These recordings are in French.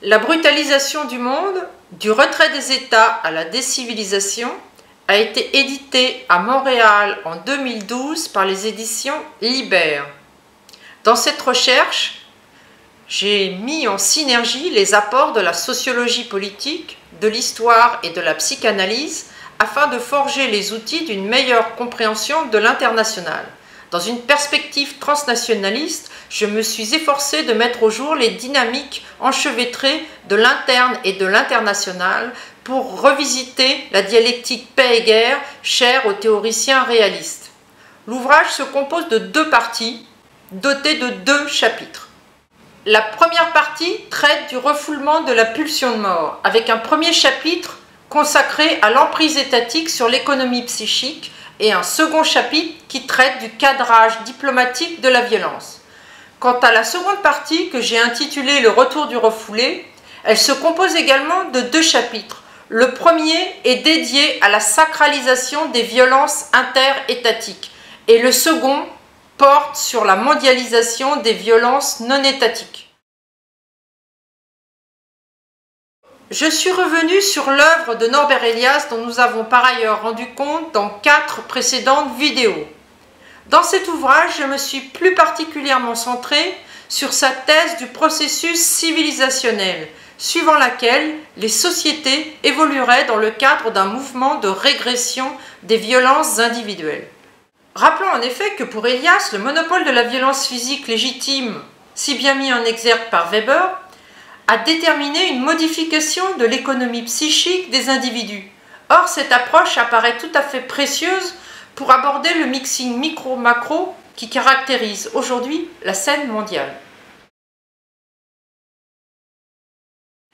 La brutalisation du monde, du retrait des États à la décivilisation, a été édité à Montréal en 2012 par les éditions Libère. Dans cette recherche, j'ai mis en synergie les apports de la sociologie politique, de l'histoire et de la psychanalyse afin de forger les outils d'une meilleure compréhension de l'international. Dans une perspective transnationaliste, je me suis efforcée de mettre au jour les dynamiques enchevêtrées de l'interne et de l'international pour revisiter la dialectique paix et guerre chère aux théoriciens réalistes. L'ouvrage se compose de 2 parties, dotées de 2 chapitres. La première partie traite du refoulement de la pulsion de mort, avec un premier chapitre consacré à l'emprise étatique sur l'économie psychique et un second chapitre qui traite du cadrage diplomatique de la violence. Quant à la seconde partie, que j'ai intitulée « Le retour du refoulé », elle se compose également de 2 chapitres. Le premier est dédié à la sacralisation des violences interétatiques et le second porte sur la mondialisation des violences non étatiques. Je suis revenue sur l'œuvre de Norbert Elias dont nous avons par ailleurs rendu compte dans 4 précédentes vidéos. Dans cet ouvrage, je me suis plus particulièrement centrée sur sa thèse du processus civilisationnel, suivant laquelle les sociétés évolueraient dans le cadre d'un mouvement de régression des violences individuelles. Rappelons en effet que pour Elias, le monopole de la violence physique légitime, si bien mis en exergue par Weber, a déterminé une modification de l'économie psychique des individus. Or, cette approche apparaît tout à fait précieuse pour aborder le mixing micro-macro qui caractérise aujourd'hui la scène mondiale.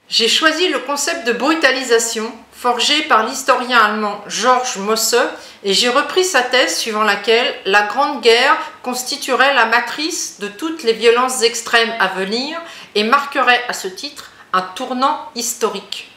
J'ai choisi le concept de brutalisation, forgé par l'historien allemand Georges Mosse, et j'ai repris sa thèse suivant laquelle la Grande Guerre constituerait la matrice de toutes les violences extrêmes à venir et marquerait à ce titre un tournant historique.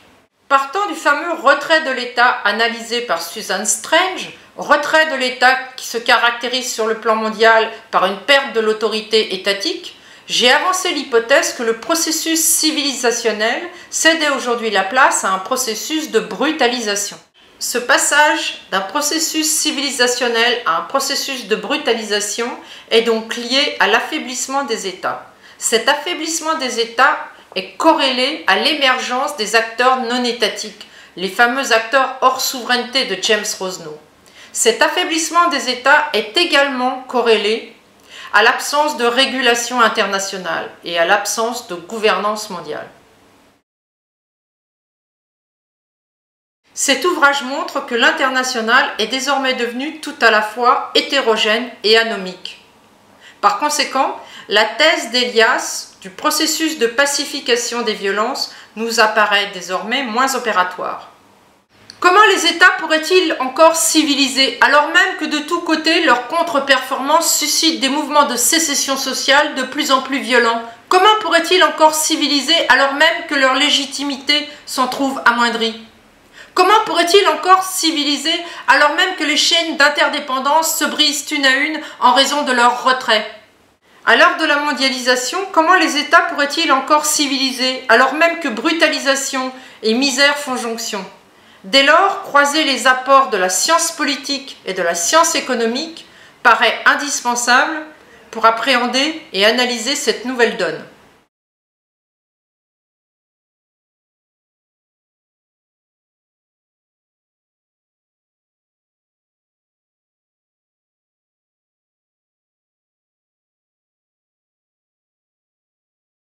Partant du fameux retrait de l'État analysé par Susan Strange, retrait de l'État qui se caractérise sur le plan mondial par une perte de l'autorité étatique, j'ai avancé l'hypothèse que le processus civilisationnel cédait aujourd'hui la place à un processus de brutalisation. Ce passage d'un processus civilisationnel à un processus de brutalisation est donc lié à l'affaiblissement des États. Cet affaiblissement des États est corrélé à l'émergence des acteurs non étatiques, les fameux acteurs hors souveraineté de James Rosenow. Cet affaiblissement des États est également corrélé à l'absence de régulation internationale et à l'absence de gouvernance mondiale. Cet ouvrage montre que l'international est désormais devenu tout à la fois hétérogène et anomique. Par conséquent, la thèse d'Elias du processus de pacification des violences nous apparaît désormais moins opératoire. Comment les États pourraient-ils encore civiliser, alors même que de tous côtés, leurs contre-performances suscitent des mouvements de sécession sociale de plus en plus violents? Comment pourraient-ils encore civiliser, alors même que leur légitimité s'en trouve amoindrie? Comment pourraient-ils encore civiliser, alors même que les chaînes d'interdépendance se brisent une à une en raison de leur retrait? À l'heure de la mondialisation, comment les États pourraient-ils encore civiliser, alors même que brutalisation et misère font jonction? Dès lors, croiser les apports de la science politique et de la science économique paraît indispensable pour appréhender et analyser cette nouvelle donne.